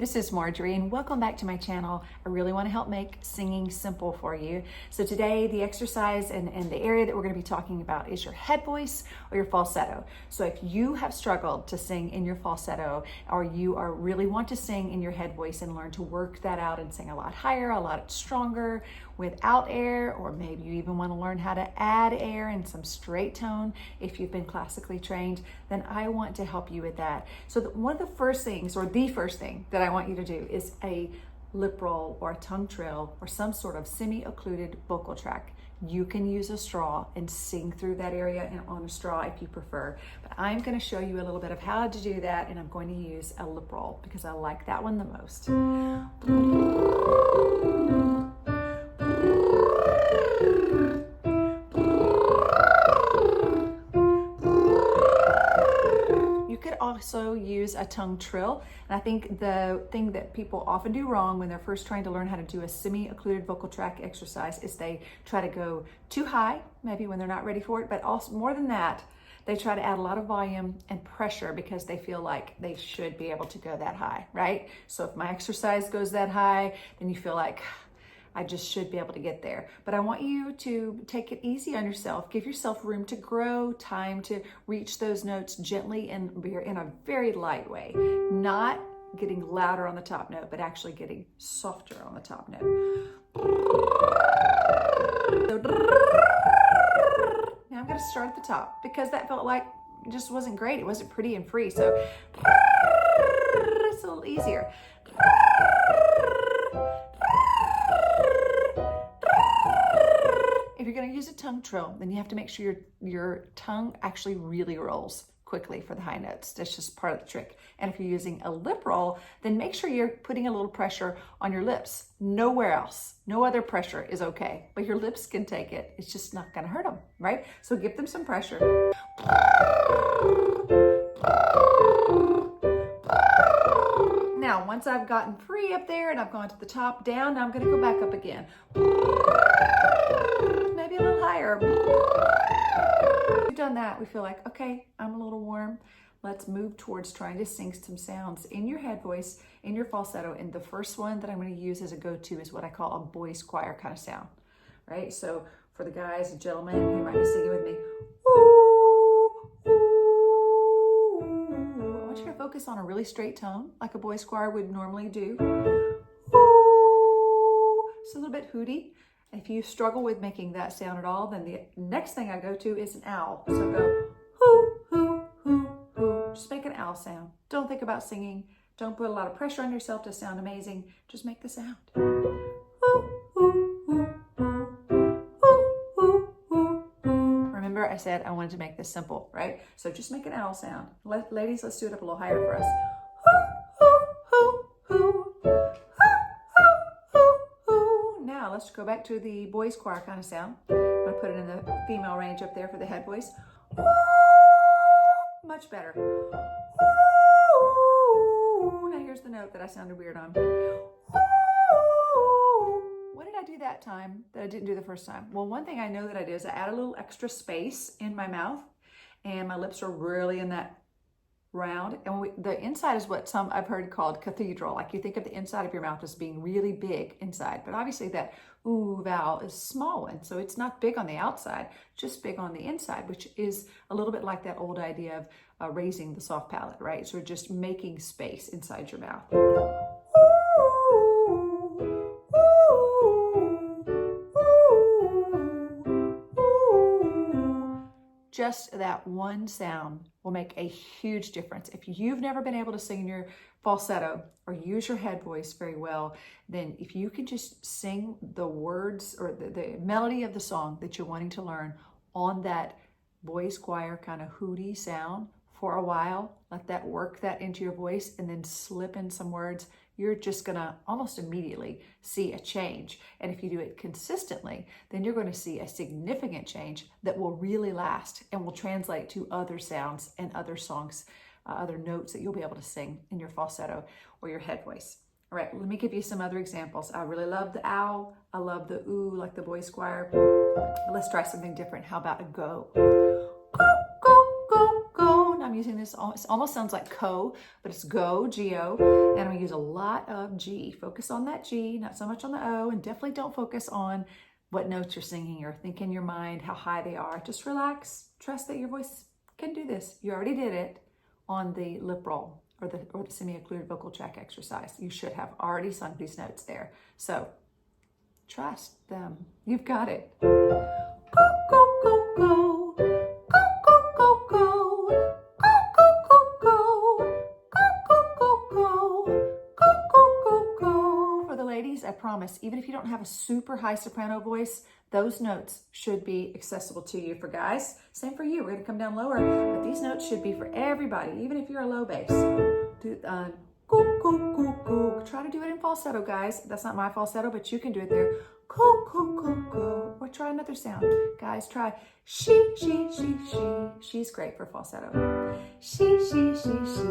this is Marjorie and welcome back to my channel. I really want to help make singing simple for you. So today the exercise and the area that we're going to be talking about is your head voice or your falsetto. So if you have struggled to sing in your falsetto, or you really want to sing in your head voice and learn to work that out and sing a lot higher, a lot stronger without air, or maybe you even want to learn how to add air and some straight tone if you've been classically trained, then I want to help you with that. So one of the first things, or the first thing that I want you to do is a lip roll or a tongue trill or some sort of semi-occluded vocal track. You can use a straw and sing through that area on a straw if you prefer. But I'm going to show you a little bit of how to do that, and I'm going to use a lip roll because I like that one the most. Also use a tongue trill, and I think the thing that people often do wrong when they're first trying to learn how to do a semi-occluded vocal tract exercise is they try to go too high, maybe when they're not ready for it, but also more than that, they try to add a lot of volume and pressure because they feel like they should be able to go that high, right? So if my exercise goes that high, then you feel like I just should be able to get there. But I want you to take it easy on yourself. Give yourself room to grow, time to reach those notes gently and in a very light way. Not getting louder on the top note, but actually getting softer on the top note. Now I'm gonna start at the top because that felt like it just wasn't great. It wasn't pretty and free. So it's a little easier. If you're going to use a tongue trill, then you have to make sure your tongue actually really rolls quickly for the high notes. That's just part of the trick. And if you're using a lip roll, then make sure you're putting a little pressure on your lips. Nowhere else. No other pressure is okay, but your lips can take it. It's just not going to hurt them, right? So give them some pressure. Now, once I've gotten free up there and I've gone to the top, down, now I'm going to go back up again. Maybe a little higher. We've done that. We feel like, okay, I'm a little warm. Let's move towards trying to sing some sounds in your head voice, in your falsetto. And the first one that I'm going to use as a go-to is what I call a boys choir kind of sound, right? So for the guys and gentlemen who might be singing with me, I want you to focus on a really straight tone, like a boys choir would normally do. It's a little bit hooty. If you struggle with making that sound at all, then the next thing I go to is an owl. So go hoo, hoo, hoo, hoo. Just make an owl sound. Don't think about singing. Don't put a lot of pressure on yourself to sound amazing. Just make the sound. Remember, I said I wanted to make this simple, right? So just make an owl sound. Ladies, let's do it up a little higher for us. Now let's go back to the boys choir kind of sound. I'm going to put it in the female range up there for the head voice. Much better. Now here's the note that I sounded weird on. What did I do that time that I didn't do the first time? Well, one thing I know that I did is I add a little extra space in my mouth, and my lips are really in that round. And the inside is what some I've heard called cathedral. Like you think of the inside of your mouth as being really big inside, but obviously that ooh vowel is small one. So it's not big on the outside, just big on the inside, which is a little bit like that old idea of raising the soft palate, right? So just making space inside your mouth. Just that one sound will make a huge difference. If you've never been able to sing in your falsetto or use your head voice very well, then if you can just sing the words or the melody of the song that you're wanting to learn on that boys choir kind of hooty sound for a while, let that work that into your voice and then slip in some words, you're just gonna almost immediately see a change. And if you do it consistently, then you're gonna see a significant change that will really last and will translate to other sounds and other songs, other notes that you'll be able to sing in your falsetto or your head voice. All right, let me give you some other examples. I really love the owl. I love the ooh, like the boys choir. Let's try something different. How about a go? Go, go, go, go. sound. I'm using this, it almost sounds like co, but it's go, G-O, and I'm gonna use a lot of G. Focus on that G, not so much on the O, and definitely don't focus on what notes you're singing or think in your mind how high they are. Just relax, trust that your voice can do this. You already did it on the lip roll or the semi-occluded vocal tract exercise. You should have already sung these notes there. So trust them. You've got it. Go, go, go, go. Go, go, go, go. Go, go, go, go. Go, go, go, go. Go, go, go, go. For the ladies, I promise, even if you don't have a super high soprano voice, those notes should be accessible to you. For guys, same for you. We're gonna come down lower, but these notes should be for everybody, even if you're a low bass. Do go, go, go, go. Try to do it in falsetto, guys. That's not my falsetto, but you can do it there. Go, go, go, go. Or try another sound. Guys, try she, she, she, she. She's great for falsetto. She, she, she, she.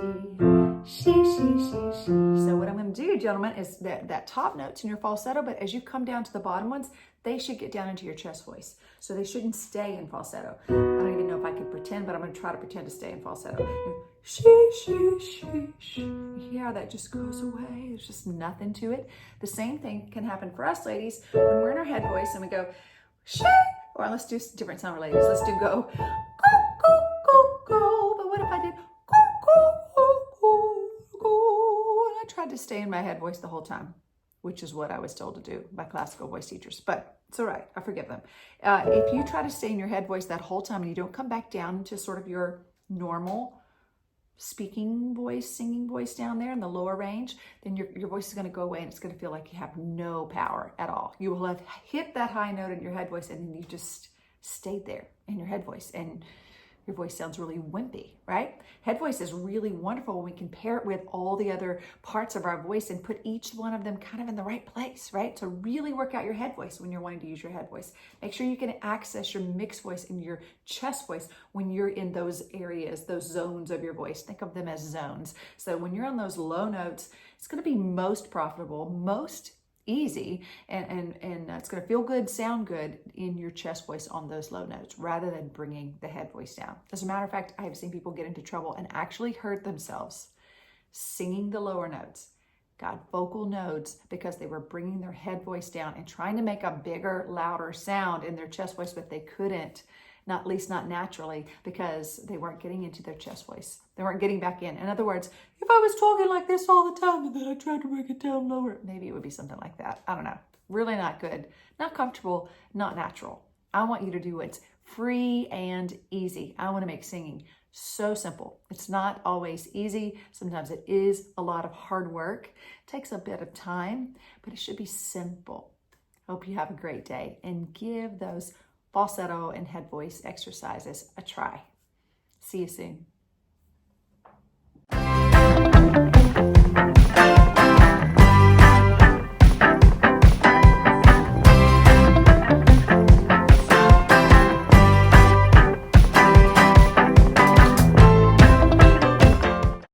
She, she, she, she. So what I'm going to do, gentlemen, is that top notes in your falsetto, but as you come down to the bottom ones, they should get down into your chest voice. So they shouldn't stay in falsetto. I don't even know if I could pretend, but I'm going to try to pretend to stay in falsetto. She, she, she, she. You hear how that just goes away? There's just nothing to it. The same thing can happen for us, ladies, when we're in our head voice and we go, she, or let's do different sound, ladies. Let's do go, go, go, go, go. But what if I did go, go, go, go, go? And I tried to stay in my head voice the whole time, which is what I was told to do by classical voice teachers, but it's all right, I forgive them. If you try to stay in your head voice that whole time and you don't come back down to sort of your normal speaking voice, singing voice down there in the lower range, then your voice is gonna go away and it's gonna feel like you have no power at all. You will have hit that high note in your head voice and then you just stayed there in your head voice and your voice sounds really wimpy, right? Head voice is really wonderful when we can pair it with all the other parts of our voice and put each one of them kind of in the right place, right? So really work out your head voice when you're wanting to use your head voice. Make sure you can access your mixed voice and your chest voice when you're in those areas, those zones of your voice. Think of them as zones. So when you're on those low notes, it's gonna be most profitable, most easy, and it's going to feel good, sound good in your chest voice on those low notes rather than bringing the head voice down. As a matter of fact, I have seen people get into trouble and actually hurt themselves singing the lower notes, got vocal nodes because they were bringing their head voice down and trying to make a bigger, louder sound in their chest voice, but they couldn't, at least not naturally, because they weren't getting into their chest voice. They weren't getting back in. In other words, if I was talking like this all the time and then I tried to bring it down lower, maybe it would be something like that. I don't know. Really not good, not comfortable, not natural. I want you to do what's free and easy. I want to make singing so simple. It's not always easy. Sometimes it is a lot of hard work. It takes a bit of time, but it should be simple. Hope you have a great day and give those falsetto and head voice exercises a try. See you soon.